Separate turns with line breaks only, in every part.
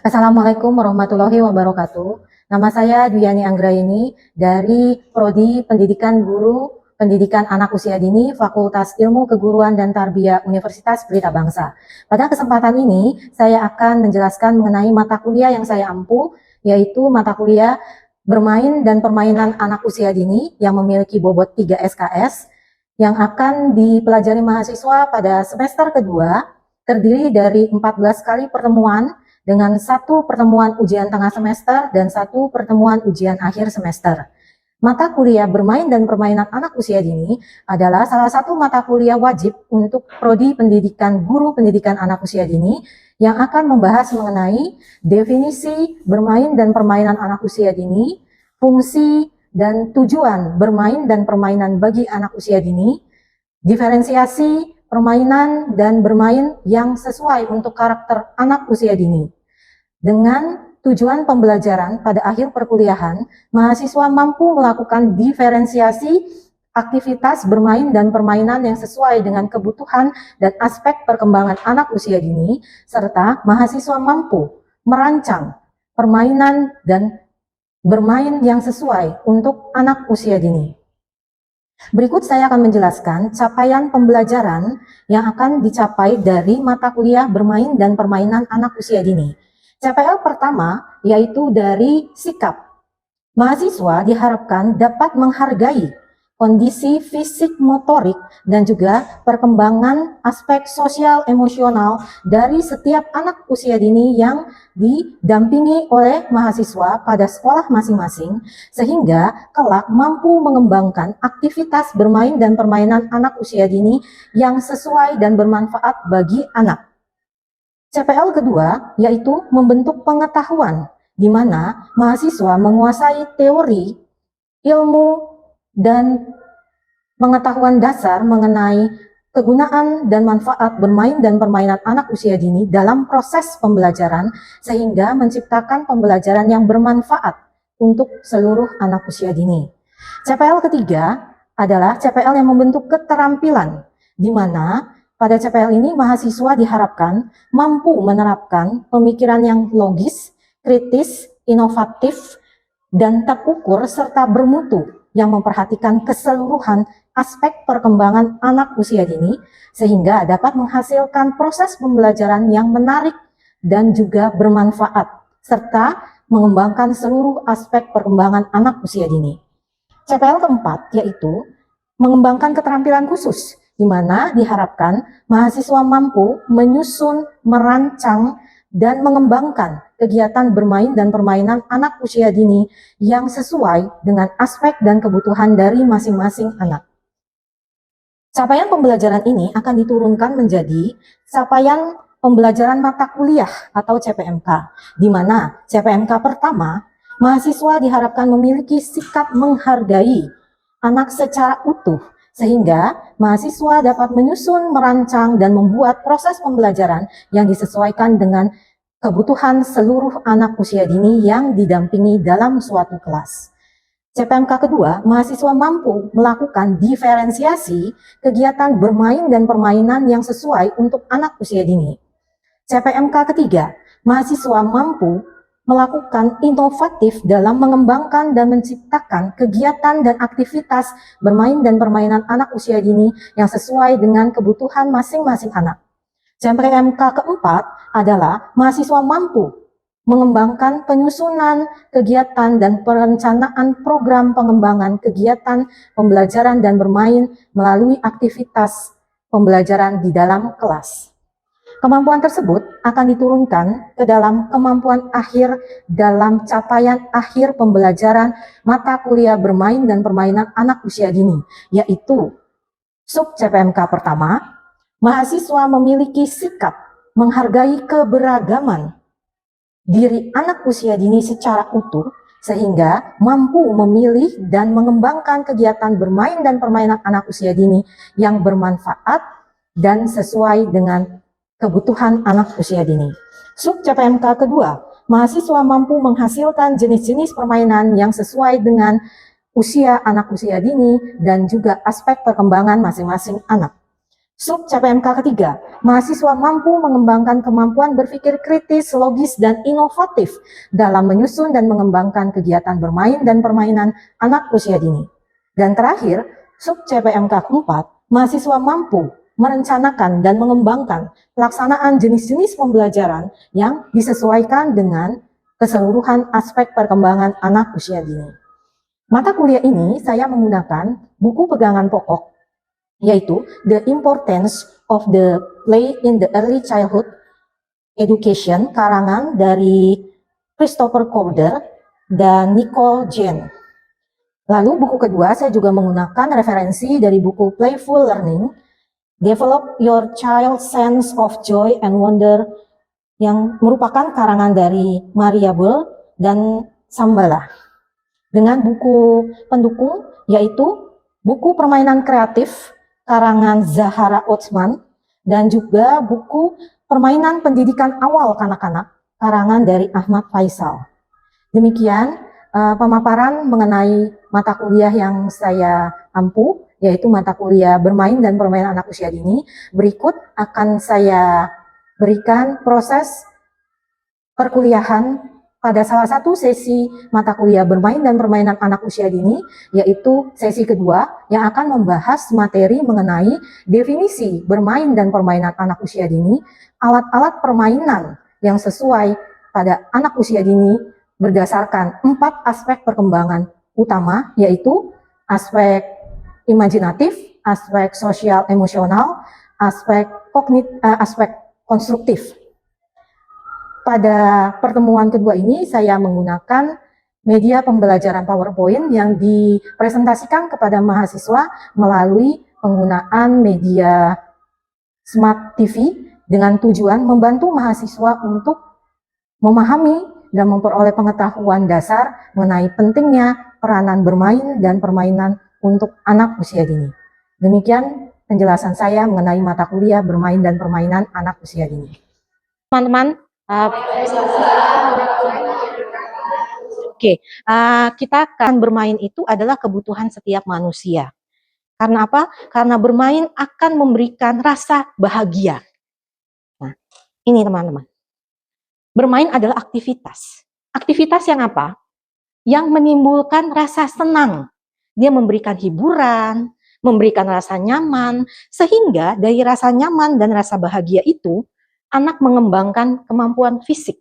Assalamualaikum warahmatullahi wabarakatuh. Nama saya Duyani Anggraini dari Prodi Pendidikan Guru Pendidikan Anak Usia Dini Fakultas Ilmu Keguruan dan Tarbiyah Universitas Pelita Bangsa. Pada kesempatan ini, saya akan menjelaskan mengenai mata kuliah yang saya ampu, yaitu mata kuliah Bermain dan Permainan Anak Usia Dini yang memiliki bobot 3 SKS yang akan dipelajari mahasiswa pada semester kedua, terdiri dari 14 kali pertemuan dengan satu pertemuan ujian tengah semester dan satu pertemuan ujian akhir semester. Mata kuliah Bermain dan Permainan Anak Usia Dini adalah salah satu mata kuliah wajib untuk Prodi Pendidikan Guru Pendidikan Anak Usia Dini yang akan membahas mengenai definisi bermain dan permainan anak usia dini, fungsi dan tujuan bermain dan permainan bagi anak usia dini, diferensiasi permainan dan bermain yang sesuai untuk karakter anak usia dini. Dengan tujuan pembelajaran pada akhir perkuliahan, mahasiswa mampu melakukan diferensiasi aktivitas bermain dan permainan yang sesuai dengan kebutuhan dan aspek perkembangan anak usia dini, serta mahasiswa mampu merancang permainan dan bermain yang sesuai untuk anak usia dini. Berikut saya akan menjelaskan capaian pembelajaran yang akan dicapai dari mata kuliah Bermain dan Permainan Anak Usia Dini. CPL pertama yaitu dari sikap. Mahasiswa diharapkan dapat menghargai kondisi fisik motorik dan juga perkembangan aspek sosial emosional dari setiap anak usia dini yang didampingi oleh mahasiswa pada sekolah masing-masing, sehingga kelak mampu mengembangkan aktivitas bermain dan permainan anak usia dini yang sesuai dan bermanfaat bagi anak. CPL kedua yaitu membentuk pengetahuan, di mana mahasiswa menguasai teori, ilmu, dan pengetahuan dasar mengenai kegunaan dan manfaat bermain dan permainan anak usia dini dalam proses pembelajaran, sehingga menciptakan pembelajaran yang bermanfaat untuk seluruh anak usia dini. CPL ketiga adalah CPL yang membentuk keterampilan, di mana pada CPL ini mahasiswa diharapkan mampu menerapkan pemikiran yang logis, kritis, inovatif, dan terukur serta bermutu yang memperhatikan keseluruhan aspek perkembangan anak usia dini sehingga dapat menghasilkan proses pembelajaran yang menarik dan juga bermanfaat serta mengembangkan seluruh aspek perkembangan anak usia dini. CPL keempat yaitu mengembangkan keterampilan khusus, di mana diharapkan mahasiswa mampu menyusun, merancang, dan mengembangkan kegiatan bermain dan permainan anak usia dini yang sesuai dengan aspek dan kebutuhan dari masing-masing anak. Capaian pembelajaran ini akan diturunkan menjadi capaian pembelajaran mata kuliah atau CPMK, di mana CPMK pertama, mahasiswa diharapkan memiliki sikap menghargai anak secara utuh, sehingga mahasiswa dapat menyusun, merancang, dan membuat proses pembelajaran yang disesuaikan dengan kebutuhan seluruh anak usia dini yang didampingi dalam suatu kelas. CPMK kedua, mahasiswa mampu melakukan diferensiasi kegiatan bermain dan permainan yang sesuai untuk anak usia dini. CPMK ketiga, mahasiswa mampu melakukan inovatif dalam mengembangkan dan menciptakan kegiatan dan aktivitas bermain dan permainan anak usia dini yang sesuai dengan kebutuhan masing-masing anak. CPMK keempat adalah mahasiswa mampu mengembangkan penyusunan kegiatan dan perencanaan program pengembangan kegiatan pembelajaran dan bermain melalui aktivitas pembelajaran di dalam kelas. Kemampuan tersebut akan diturunkan ke dalam kemampuan akhir dalam capaian akhir pembelajaran mata kuliah bermain dan permainan anak usia dini, yaitu sub CPMK pertama, mahasiswa memiliki sikap menghargai keberagaman diri anak usia dini secara utuh, sehingga mampu memilih dan mengembangkan kegiatan bermain dan permainan anak usia dini yang bermanfaat dan sesuai dengan kebutuhan anak usia dini. Sub CPMK kedua, mahasiswa mampu menghasilkan jenis-jenis permainan yang sesuai dengan usia anak usia dini dan juga aspek perkembangan masing-masing anak. Sub CPMK ketiga, mahasiswa mampu mengembangkan kemampuan berpikir kritis, logis, dan inovatif dalam menyusun dan mengembangkan kegiatan bermain dan permainan anak usia dini. Dan terakhir, sub CPMK keempat, mahasiswa mampu merencanakan dan mengembangkan pelaksanaan jenis-jenis pembelajaran yang disesuaikan dengan keseluruhan aspek perkembangan anak usia dini. Mata kuliah ini saya menggunakan buku pegangan pokok, yaitu The Importance of the Play in the Early Childhood Education, karangan dari Christopher Calder dan Nicole Jane. Lalu buku kedua saya juga menggunakan referensi dari buku Playful Learning, Develop Your Child's Sense of Joy and Wonder, yang merupakan karangan dari Maria Bull dan Sambala. Dengan buku pendukung, yaitu buku Permainan Kreatif, karangan Zahara Otsman, dan juga buku Permainan Pendidikan Awal Kanak-kanak, karangan dari Ahmad Faisal. Demikian pemaparan mengenai mata kuliah yang saya ampu, yaitu mata kuliah bermain dan permainan anak usia dini. Berikut akan saya berikan proses perkuliahan pada salah satu sesi mata kuliah bermain dan permainan anak usia dini, yaitu sesi kedua yang akan membahas materi mengenai definisi bermain dan permainan anak usia dini, alat-alat permainan yang sesuai pada anak usia dini berdasarkan 4 aspek perkembangan utama, yaitu aspek imajinatif, aspek sosial emosional, aspek aspek konstruktif. Pada pertemuan kedua ini saya menggunakan media pembelajaran PowerPoint yang dipresentasikan kepada mahasiswa melalui penggunaan media Smart TV dengan tujuan membantu mahasiswa untuk memahami dan memperoleh pengetahuan dasar mengenai pentingnya peranan bermain dan permainan untuk anak usia dini. Demikian penjelasan saya mengenai mata kuliah bermain dan permainan anak usia dini. Teman-teman, kita akan bermain itu adalah kebutuhan setiap manusia. Karena apa? Karena bermain akan memberikan rasa bahagia. Nah, ini teman-teman. Bermain adalah aktivitas. Aktivitas yang apa? Yang menimbulkan rasa senang. Dia memberikan hiburan, memberikan rasa nyaman, sehingga dari rasa nyaman dan rasa bahagia itu, anak mengembangkan kemampuan fisik.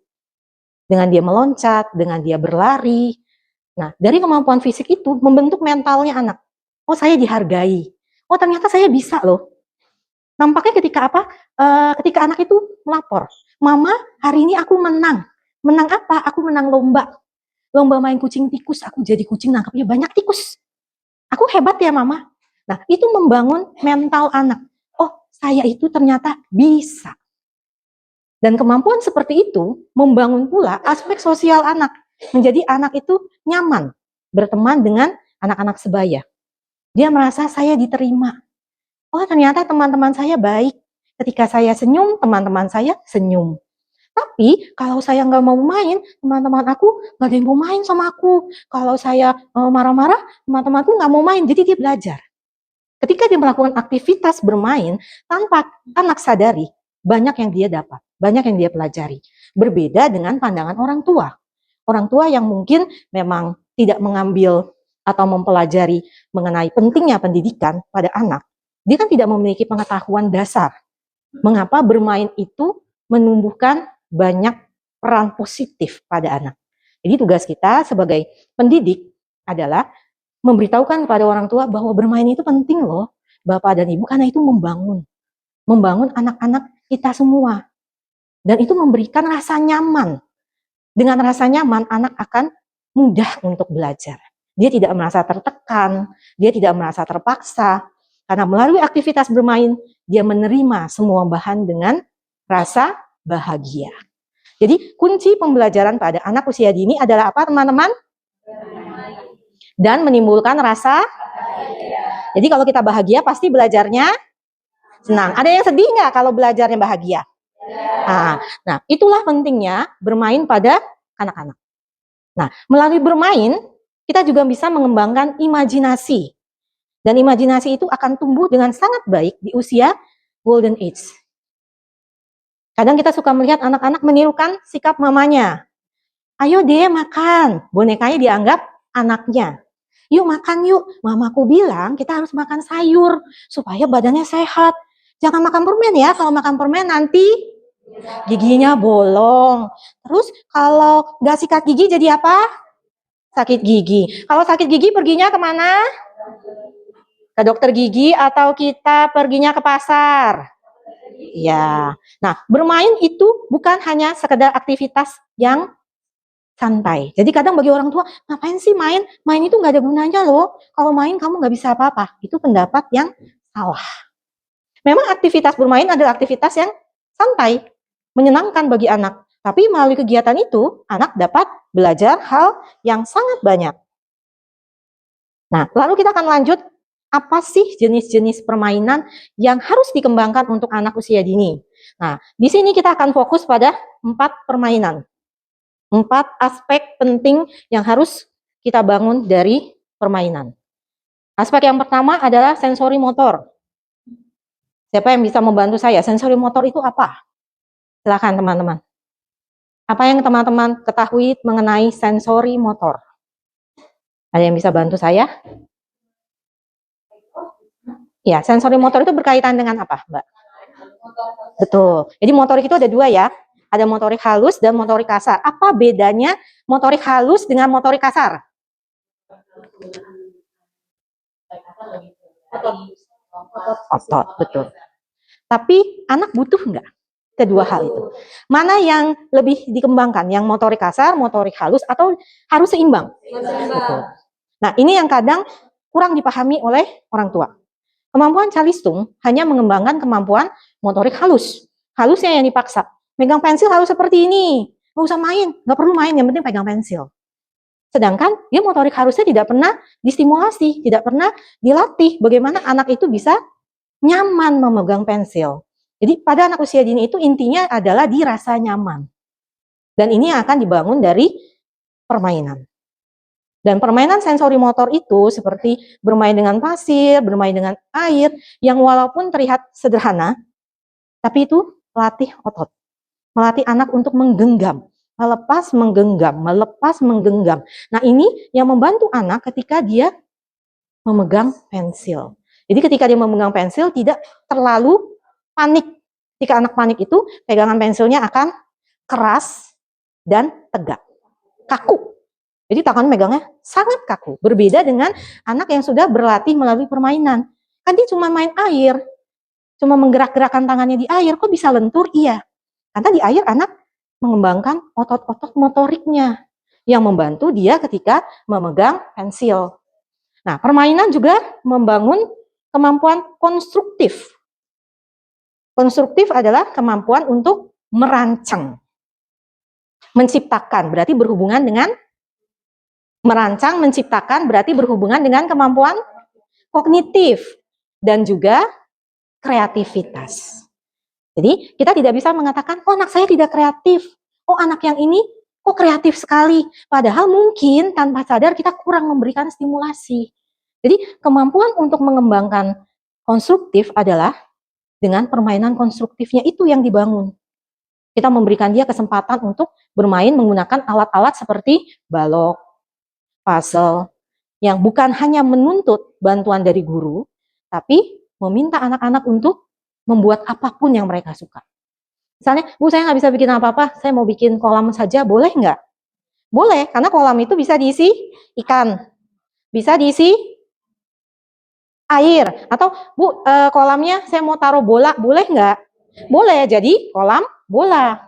Dengan dia meloncat, dengan dia berlari. Nah, dari kemampuan fisik itu membentuk mentalnya anak. Oh, saya dihargai. Oh, ternyata saya bisa loh. Nampaknya ketika apa? Ketika anak itu melapor, Mama, hari ini aku menang. Menang apa? Aku menang lomba. Lomba main kucing tikus, aku jadi kucing nangkapnya banyak tikus. Aku hebat ya, Mama. Nah, itu membangun mental anak. Oh, saya itu ternyata bisa. Dan kemampuan seperti itu membangun pula aspek sosial anak. Menjadi anak itu nyaman berteman dengan anak-anak sebaya. Dia merasa saya diterima. Oh, ternyata teman-teman saya baik. Ketika saya senyum, teman-teman saya senyum. Tapi kalau saya nggak mau main, teman-teman aku nggak ada yang mau main sama aku. Kalau saya marah-marah, teman-temanku nggak mau main. Jadi dia belajar. Ketika dia melakukan aktivitas bermain, tanpa anak sadari, banyak yang dia dapat, banyak yang dia pelajari. Berbeda dengan pandangan orang tua. Orang tua yang mungkin memang tidak mengambil atau mempelajari mengenai pentingnya pendidikan pada anak, dia kan tidak memiliki pengetahuan dasar. Mengapa bermain itu menumbuhkan banyak peran positif pada anak. Jadi tugas kita sebagai pendidik adalah memberitahukan kepada orang tua bahwa bermain itu penting loh, Bapak dan Ibu, karena itu membangun anak-anak kita semua. Dan itu memberikan rasa nyaman. Dengan rasa nyaman, anak akan mudah untuk belajar. Dia tidak merasa tertekan, dia tidak merasa terpaksa, karena melalui aktivitas bermain, dia menerima semua bahan dengan rasa bahagia. Jadi kunci pembelajaran pada anak usia dini adalah apa, teman-teman? Dan menimbulkan rasa bahagia. Jadi kalau kita bahagia, pasti belajarnya senang. Ada yang sedih nggak kalau belajarnya bahagia? Nah, itulah pentingnya bermain pada anak-anak. Nah, melalui bermain, kita juga bisa mengembangkan imajinasi. Dan imajinasi itu akan tumbuh dengan sangat baik di usia golden age. Kadang kita suka melihat anak-anak menirukan sikap mamanya. Ayo deh makan, bonekanya dianggap anaknya. Yuk makan yuk, mamaku bilang kita harus makan sayur supaya badannya sehat. Jangan makan permen ya, kalau makan permen nanti giginya bolong. Terus kalau nggak sikat gigi jadi apa? Sakit gigi. Kalau sakit gigi perginya kemana? Ke dokter gigi atau kita perginya ke pasar? Ya. Nah, bermain itu bukan hanya sekedar aktivitas yang santai. Jadi kadang bagi orang tua, ngapain sih main? Main itu nggak ada gunanya loh. Kalau main kamu nggak bisa apa-apa. Itu pendapat yang salah. Memang aktivitas bermain adalah aktivitas yang santai, menyenangkan bagi anak. Tapi melalui kegiatan itu, anak dapat belajar hal yang sangat banyak. Nah, lalu kita akan lanjut, apa sih jenis-jenis permainan yang harus dikembangkan untuk anak usia dini? Nah, di sini kita akan fokus pada 4 permainan. 4 aspek penting yang harus kita bangun dari permainan. Aspek yang pertama adalah sensori motor. Siapa yang bisa membantu saya? Sensori motor itu apa? Silakan teman-teman. Apa yang teman-teman ketahui mengenai sensori motor? Ada yang bisa bantu saya? Ya, sensori motor itu berkaitan dengan apa, Mbak? Betul. Jadi motorik itu ada 2 ya. Ada motorik halus dan motorik kasar. Apa bedanya motorik halus dengan motorik kasar? Otot, betul. Tapi anak butuh nggak kedua hal itu? Mana yang lebih dikembangkan? Yang motorik kasar, motorik halus, atau harus seimbang? Betul. Nah, ini yang kadang kurang dipahami oleh orang tua. Kemampuan calistung hanya mengembangkan kemampuan motorik halus. Halusnya yang dipaksa. Megang pensil harus seperti ini. Nggak usah main, nggak perlu main, yang penting pegang pensil. Sedangkan dia motorik halusnya tidak pernah distimulasi, tidak pernah dilatih bagaimana anak itu bisa nyaman memegang pensil. Jadi pada anak usia dini itu intinya adalah dirasa nyaman. Dan ini akan dibangun dari permainan. Dan permainan sensori motor itu seperti bermain dengan pasir, bermain dengan air, yang walaupun terlihat sederhana, tapi itu melatih otot. Melatih anak untuk menggenggam, melepas menggenggam, melepas menggenggam. Nah, ini yang membantu anak ketika dia memegang pensil. Jadi ketika dia memegang pensil tidak terlalu panik. Jika anak panik itu pegangan pensilnya akan keras dan tegak, kaku. Jadi tangan megangnya sangat kaku. Berbeda dengan anak yang sudah berlatih melalui permainan. Kan dia cuma main air, cuma menggerak-gerakkan tangannya di air, kok bisa lentur? Iya. Karena di air anak mengembangkan otot-otot motoriknya yang membantu dia ketika memegang pensil. Nah, permainan juga membangun kemampuan konstruktif. Konstruktif adalah kemampuan untuk merancang. Menciptakan berarti berhubungan dengan merancang, menciptakan berarti berhubungan dengan kemampuan kognitif dan juga kreativitas. Jadi kita tidak bisa mengatakan, oh anak saya tidak kreatif, oh anak yang ini kok kreatif sekali. Padahal mungkin tanpa sadar kita kurang memberikan stimulasi. Jadi kemampuan untuk mengembangkan konstruktif adalah dengan permainan konstruktifnya itu yang dibangun. Kita memberikan dia kesempatan untuk bermain menggunakan alat-alat seperti balok, puzzle, yang bukan hanya menuntut bantuan dari guru, tapi meminta anak-anak untuk membuat apapun yang mereka suka. Misalnya, Bu saya nggak bisa bikin apa-apa, saya mau bikin kolam saja, boleh nggak? Boleh, karena kolam itu bisa diisi ikan, bisa diisi air, atau Bu kolamnya saya mau taruh bola, boleh nggak? Boleh, jadi kolam bola,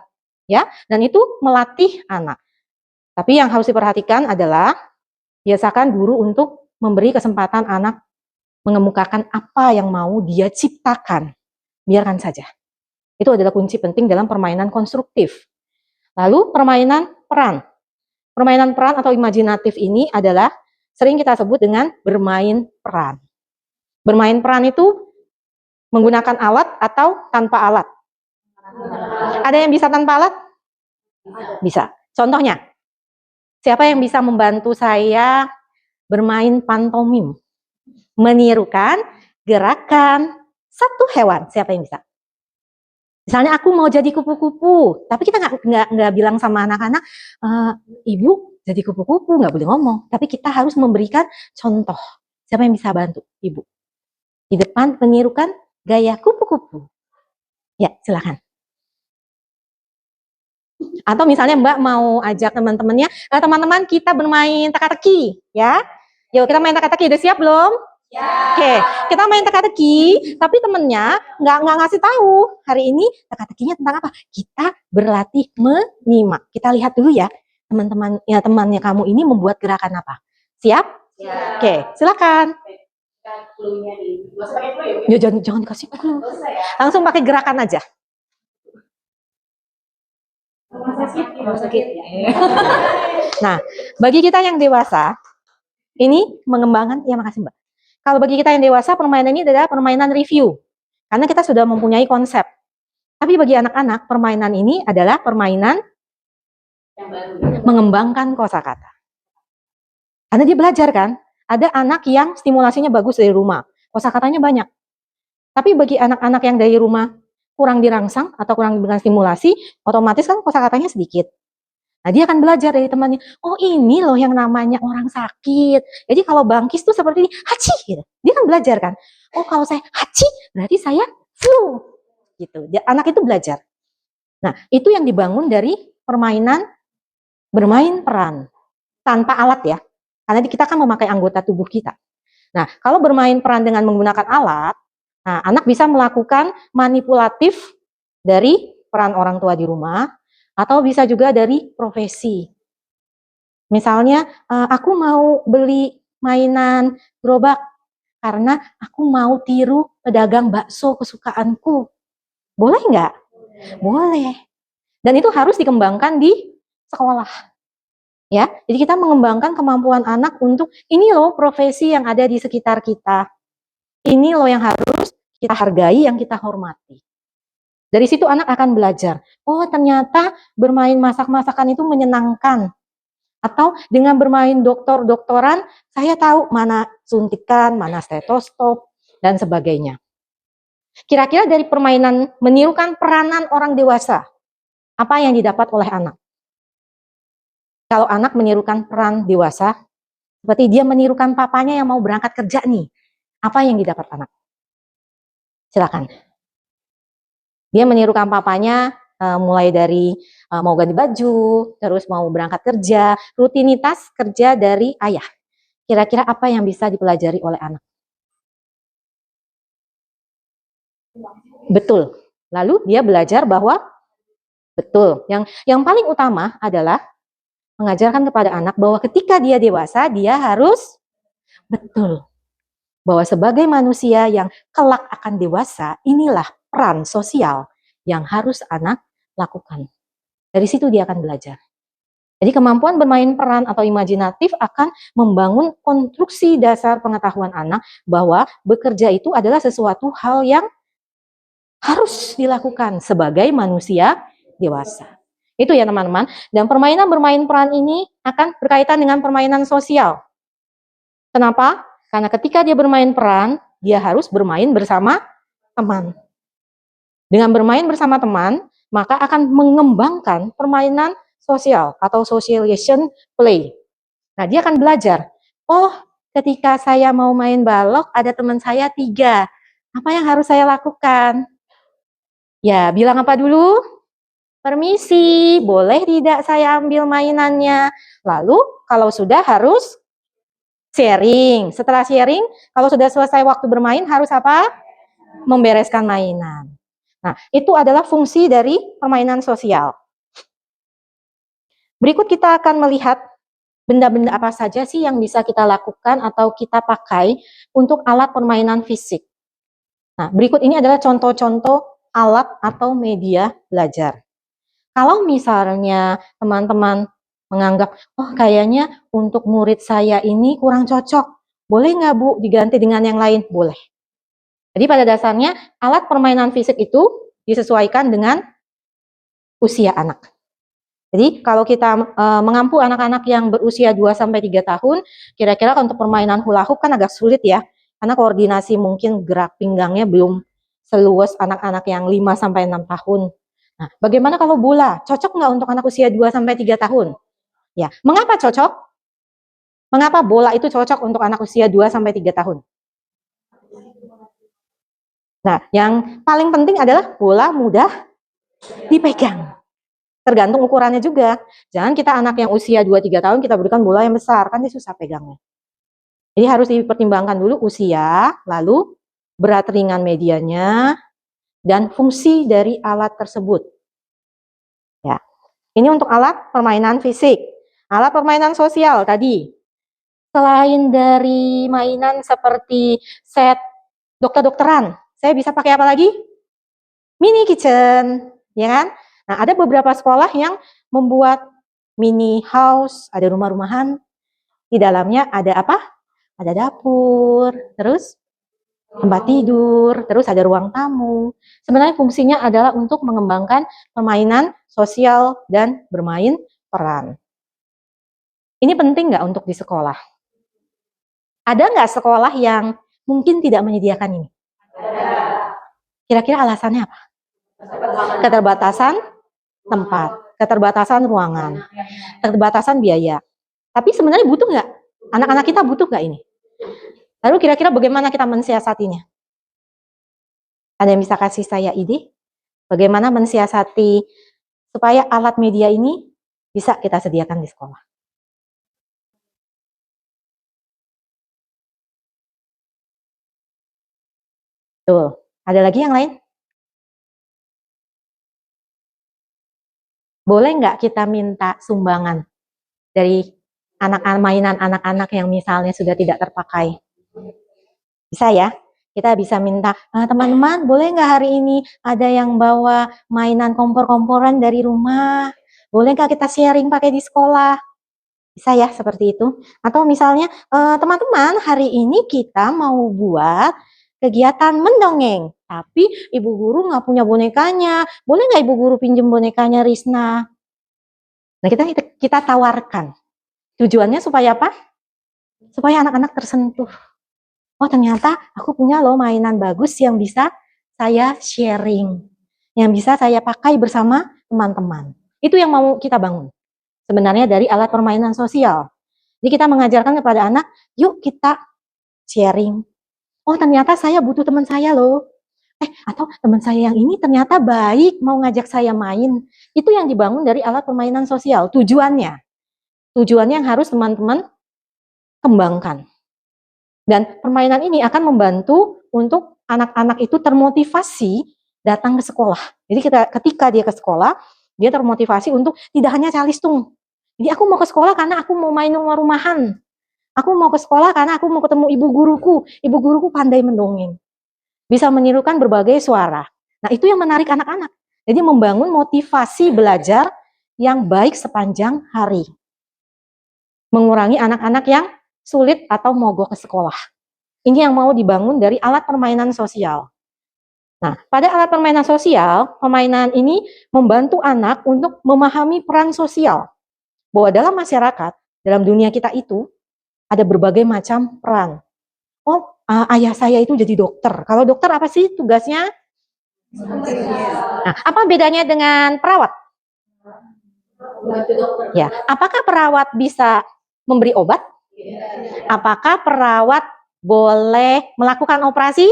ya. Dan itu melatih anak. Tapi yang harus diperhatikan adalah biasakan guru untuk memberi kesempatan anak mengemukakan apa yang mau dia ciptakan. Biarkan saja. Itu adalah kunci penting dalam permainan konstruktif. Lalu permainan peran. Permainan peran atau imajinatif ini adalah sering kita sebut dengan bermain peran. Bermain peran itu menggunakan alat atau tanpa alat? Ada yang bisa tanpa alat? Bisa. Contohnya, siapa yang bisa membantu saya bermain pantomim? Menirukan gerakan Satu hewan, siapa yang bisa? Misalnya aku mau jadi kupu-kupu, tapi kita nggak bilang sama anak-anak, ibu jadi kupu-kupu, nggak boleh ngomong. Tapi kita harus memberikan contoh. Siapa yang bisa bantu ibu? Di depan menirukan gaya kupu-kupu. Ya, silakan. Atau misalnya Mbak mau ajak teman-temannya, teman-teman kita bermain teka-teki, ya. Yuk kita main teka-teki, udah siap belum? Ya. Oke, kita main teka-teki, tapi temennya nggak ngasih tahu hari ini teka-tekinya tentang apa. Kita berlatih menyimak. Kita lihat dulu ya, teman-teman ya temannya kamu ini membuat gerakan apa. Siap? Ya. Oke, silakan. Ya, jangan dikasih clue. Langsung pakai gerakan aja. Nah, bagi kita yang dewasa, ini mengembangkan, ya makasih Mbak. Kalau bagi kita yang dewasa, permainan ini adalah permainan review. Karena kita sudah mempunyai konsep. Tapi bagi anak-anak, permainan ini adalah permainan yang baru. Mengembangkan kosakata. Karena dia belajar kan? Ada anak yang stimulasinya bagus dari rumah. Kosakatanya banyak. Tapi bagi anak-anak yang dari rumah kurang dirangsang atau kurang diberikan stimulasi, otomatis kan kosakatanya sedikit. Nah, dia akan belajar dari temannya. Oh, ini loh yang namanya orang sakit. Jadi kalau bangkis tuh seperti ini, haci gitu. Dia kan belajar kan. Oh, kalau saya haci, berarti saya flu. Gitu. Anak itu belajar. Nah, itu yang dibangun dari permainan bermain peran tanpa alat ya. Karena kita kan memakai anggota tubuh kita. Nah, kalau bermain peran dengan menggunakan alat, nah, anak bisa melakukan manipulatif dari peran orang tua di rumah, atau bisa juga dari profesi. Misalnya, aku mau beli mainan gerobak karena aku mau tiru pedagang bakso kesukaanku. Boleh nggak? Boleh. Dan itu harus dikembangkan di sekolah. Ya, jadi kita mengembangkan kemampuan anak untuk ini loh profesi yang ada di sekitar kita. Ini loh yang harus kita hargai, yang kita hormati. Dari situ anak akan belajar, oh ternyata bermain masak-masakan itu menyenangkan. Atau dengan bermain dokter-doktoran, saya tahu mana suntikan, mana stetoskop, dan sebagainya. Kira-kira dari permainan menirukan peranan orang dewasa, apa yang didapat oleh anak? Kalau anak menirukan peran dewasa, seperti dia menirukan papanya yang mau berangkat kerja nih, apa yang didapat anak? Silakan. Dia menirukan papanya mulai dari mau ganti baju, terus mau berangkat kerja, rutinitas kerja dari ayah. Kira-kira apa yang bisa dipelajari oleh anak? Betul. Lalu dia belajar bahwa betul. Yang paling utama adalah mengajarkan kepada anak bahwa ketika dia dewasa, dia harus betul. Bahwa sebagai manusia yang kelak akan dewasa, inilah peran sosial yang harus anak lakukan. Dari situ dia akan belajar. Jadi kemampuan bermain peran atau imajinatif akan membangun konstruksi dasar pengetahuan anak bahwa bekerja itu adalah sesuatu hal yang harus dilakukan sebagai manusia dewasa. Itu ya teman-teman. Dan permainan bermain peran ini akan berkaitan dengan permainan sosial. Kenapa? Karena ketika dia bermain peran, dia harus bermain bersama teman. Dengan bermain bersama teman, maka akan mengembangkan permainan sosial atau socialization play. Nah, dia akan belajar. Oh, ketika saya mau main balok, ada teman saya 3. Apa yang harus saya lakukan? Ya, bilang apa dulu? Permisi, boleh tidak saya ambil mainannya? Lalu, kalau sudah harus sharing. Setelah sharing, kalau sudah selesai waktu bermain, harus apa? Membereskan mainan. Nah, itu adalah fungsi dari permainan sosial. Berikut kita akan melihat benda-benda apa saja sih yang bisa kita lakukan atau kita pakai untuk alat permainan fisik. Nah, berikut ini adalah contoh-contoh alat atau media belajar. Kalau misalnya teman-teman menganggap, oh kayaknya untuk murid saya ini kurang cocok, boleh nggak Bu diganti dengan yang lain? Boleh. Jadi pada dasarnya alat permainan fisik itu disesuaikan dengan usia anak. Jadi kalau kita mengampu anak-anak yang berusia 2-3 tahun, kira-kira untuk permainan hula hoop kan agak sulit ya, karena koordinasi mungkin gerak pinggangnya belum seluas anak-anak yang 5-6 tahun. Nah, bagaimana kalau bola? Cocok nggak untuk anak usia 2-3 tahun? Ya, mengapa cocok? Mengapa bola itu cocok untuk anak usia 2-3 tahun? Nah, yang paling penting adalah bola mudah dipegang. Tergantung ukurannya juga. Jangan kita anak yang usia 2-3 tahun kita berikan bola yang besar, kan dia susah pegangnya. Jadi harus dipertimbangkan dulu usia, lalu berat ringan medianya, dan fungsi dari alat tersebut. Ya, ini untuk alat permainan fisik. Alat permainan sosial tadi. Selain dari mainan seperti set dokter-dokteran, saya bisa pakai apa lagi? Mini kitchen, ya kan? Nah, ada beberapa sekolah yang membuat mini house, ada rumah-rumahan. Di dalamnya ada apa? Ada dapur, terus tempat tidur, terus ada ruang tamu. Sebenarnya fungsinya adalah untuk mengembangkan permainan sosial dan bermain peran. Ini penting nggak untuk di sekolah? Ada nggak sekolah yang mungkin tidak menyediakan ini? Kira-kira alasannya apa? Keterbatasan tempat, keterbatasan ruangan, keterbatasan biaya. Tapi sebenarnya butuh nggak? Anak-anak kita butuh nggak ini? Lalu kira-kira bagaimana kita mensiasatinya? Ada yang bisa kasih saya ide? Bagaimana mensiasati supaya alat media ini bisa kita sediakan di sekolah? Tuh, ada lagi yang lain? Boleh nggak kita minta sumbangan dari anak-anak mainan anak-anak yang misalnya sudah tidak terpakai? Bisa ya? Kita bisa minta, teman-teman boleh nggak hari ini ada yang bawa mainan kompor-komporan dari rumah? Boleh nggak kita sharing pakai di sekolah? Bisa ya seperti itu. Atau misalnya, teman-teman hari ini kita mau buat kegiatan mendongeng, tapi ibu guru nggak punya bonekanya. Boleh nggak ibu guru pinjem bonekanya Risna? Nah, kita tawarkan. Tujuannya supaya apa? Supaya anak-anak tersentuh. Oh, ternyata aku punya loh mainan bagus yang bisa saya sharing, yang bisa saya pakai bersama teman-teman. Itu yang mau kita bangun. Sebenarnya dari alat permainan sosial. Jadi kita mengajarkan kepada anak, yuk kita sharing. Oh, ternyata saya butuh teman saya loh. Atau teman saya yang ini ternyata baik, mau ngajak saya main. Itu yang dibangun dari alat permainan sosial. Tujuannya yang harus teman-teman kembangkan. Dan permainan ini akan membantu untuk anak-anak itu termotivasi datang ke sekolah. Jadi ketika dia ke sekolah, dia termotivasi untuk tidak hanya calistung. Jadi aku mau ke sekolah karena aku mau main rumah-rumahan. Aku mau ke sekolah karena aku mau ketemu ibu guruku. Ibu guruku pandai mendongeng. Bisa menirukan berbagai suara. Nah, itu yang menarik anak-anak. Jadi membangun motivasi belajar yang baik sepanjang hari. Mengurangi anak-anak yang sulit atau mogok ke sekolah. Ini yang mau dibangun dari alat permainan sosial. Nah, pada alat permainan sosial, permainan ini membantu anak untuk memahami peran sosial. Bahwa dalam masyarakat, dalam dunia kita itu, ada berbagai macam peran. Oh, ayah saya itu jadi dokter. Kalau dokter apa sih tugasnya? Nah, apa bedanya dengan perawat? Ya, apakah perawat bisa memberi obat? Apakah perawat boleh melakukan operasi?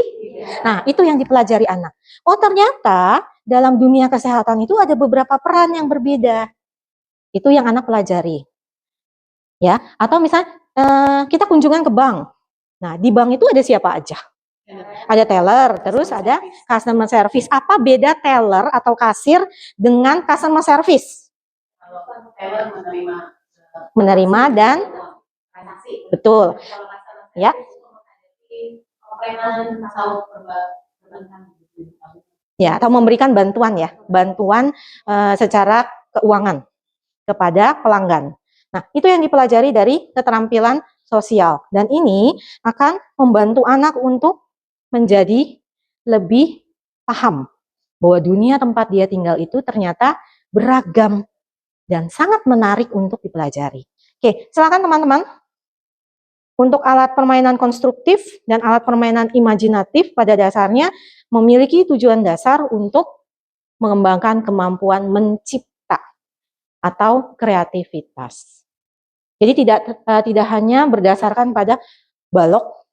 Nah, itu yang dipelajari anak. Oh, ternyata dalam dunia kesehatan itu ada beberapa peran yang berbeda. Itu yang anak pelajari. Ya, atau misalnya kita kunjungan ke bank. Nah, di bank itu ada siapa aja? Ada teller, terus ada customer service. Apa beda teller atau kasir dengan customer service? Menerima dan betul. Ya. Ya, atau memberikan bantuan ya, bantuan secara keuangan kepada pelanggan. Nah, itu yang dipelajari dari keterampilan sosial. Dan ini akan membantu anak untuk menjadi lebih paham bahwa dunia tempat dia tinggal itu ternyata beragam dan sangat menarik untuk dipelajari. Oke, silakan teman-teman. Untuk alat permainan konstruktif dan alat permainan imajinatif pada dasarnya memiliki tujuan dasar untuk mengembangkan kemampuan mencipta atau kreativitas. Jadi tidak hanya berdasarkan pada balok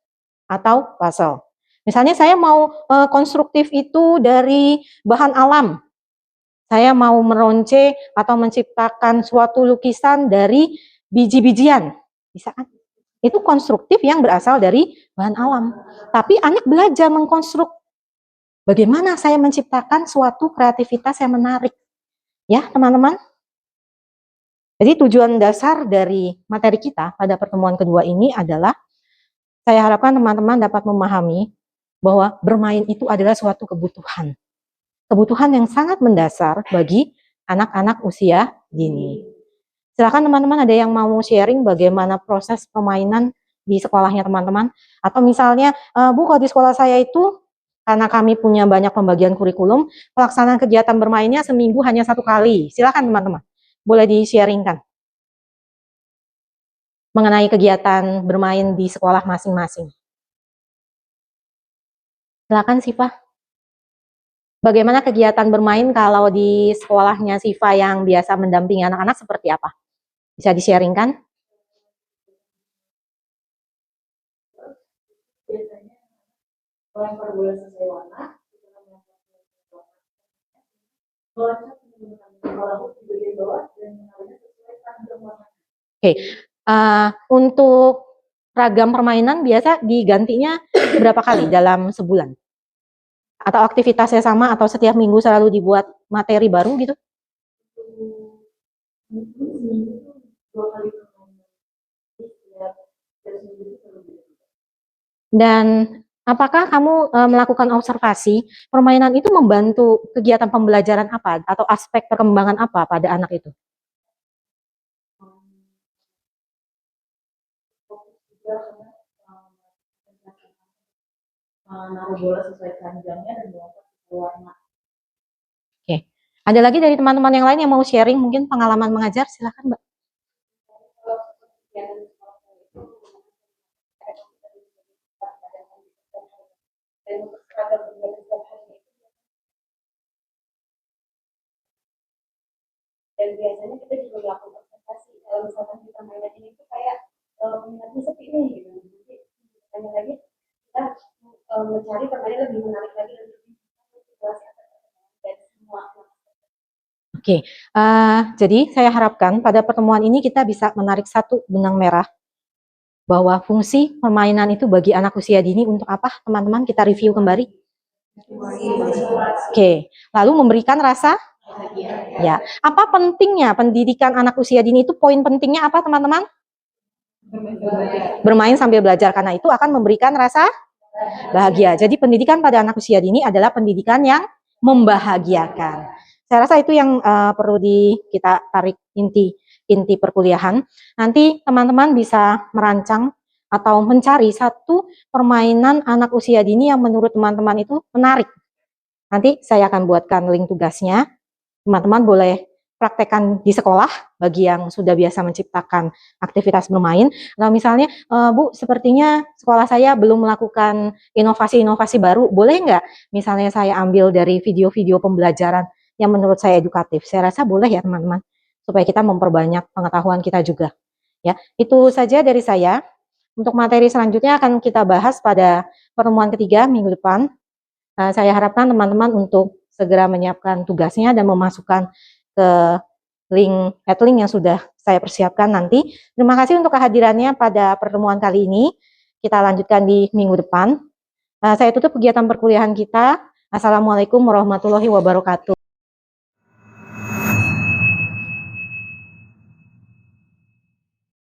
atau puzzle. Misalnya saya mau konstruktif itu dari bahan alam. Saya mau meronce atau menciptakan suatu lukisan dari biji-bijian. Bisa kan? Itu konstruktif yang berasal dari bahan alam. Tapi anak belajar mengkonstruk. Bagaimana saya menciptakan suatu kreativitas yang menarik. Ya, teman-teman. Jadi tujuan dasar dari materi kita pada pertemuan kedua ini adalah saya harapkan teman-teman dapat memahami bahwa bermain itu adalah suatu kebutuhan. Kebutuhan yang sangat mendasar bagi anak-anak usia dini. Silakan teman-teman ada yang mau sharing bagaimana proses permainan di sekolahnya teman-teman. Atau misalnya, Bu, kalau di sekolah saya itu, karena kami punya banyak pembagian kurikulum, pelaksanaan kegiatan bermainnya seminggu hanya 1 kali. Silakan teman-teman, boleh di-sharingkan mengenai kegiatan bermain di sekolah masing-masing. Silakan Siva. Bagaimana kegiatan bermain kalau di sekolahnya Siva yang biasa mendampingi anak-anak seperti apa? Bisa di-sharingkan?
Biasanya melempar bola sesuai warna, meloncat menggunakan bola di bagian bawah dan menariknya sesuai tanggung warna.
Oke, untuk ragam permainan biasa digantinya berapa kali dalam sebulan? Atau aktivitasnya sama atau setiap minggu selalu dibuat materi baru gitu?
Seminggu 2 kali permainan.
Dan apakah kamu melakukan observasi permainan itu membantu kegiatan pembelajaran apa atau aspek perkembangan apa pada anak itu?
Naruh bola sesuai keranjangnya dan melompat sesuai warna.
Oke, ada lagi dari teman-teman yang lain yang mau sharing mungkin pengalaman mengajar? Silakan Mbak.
Dan biasanya kita juga melakukan observasi kalau misalkan kita mainan ini tuh kayak minatnya sepi nih gitu. Jadi tanya lagi kita mencari permainan lebih menarik lagi dan lebih situasi dan semua.
Oke, jadi saya harapkan pada pertemuan ini kita bisa menarik satu benang merah bahwa fungsi permainan itu bagi anak usia dini untuk apa, teman-teman? Kita review kembali. Oke, lalu memberikan rasa ya. Apa pentingnya pendidikan anak usia dini itu? Poin pentingnya apa, teman-teman? Bermain sambil belajar, karena itu akan memberikan rasa bahagia. Jadi pendidikan pada anak usia dini adalah pendidikan yang membahagiakan. Saya rasa itu yang perlu kita tarik inti perkuliahan. Nanti teman-teman bisa merancang atau mencari satu permainan anak usia dini yang menurut teman-teman itu menarik. Nanti saya akan buatkan link tugasnya. Teman-teman boleh praktekkan di sekolah bagi yang sudah biasa menciptakan aktivitas bermain. Nah, misalnya, Bu, sepertinya sekolah saya belum melakukan inovasi-inovasi baru. Boleh nggak misalnya saya ambil dari video-video pembelajaran yang menurut saya edukatif? Saya rasa boleh ya, teman-teman, supaya kita memperbanyak pengetahuan kita juga. Ya, itu saja dari saya. Untuk materi selanjutnya akan kita bahas pada pertemuan ketiga minggu depan. Saya harapkan teman-teman untuk segera menyiapkan tugasnya dan memasukkan ke link yang sudah saya persiapkan nanti. Terima kasih untuk kehadirannya pada pertemuan kali ini. Kita lanjutkan di minggu depan. Saya tutup kegiatan perkuliahan kita. Assalamualaikum warahmatullahi wabarakatuh.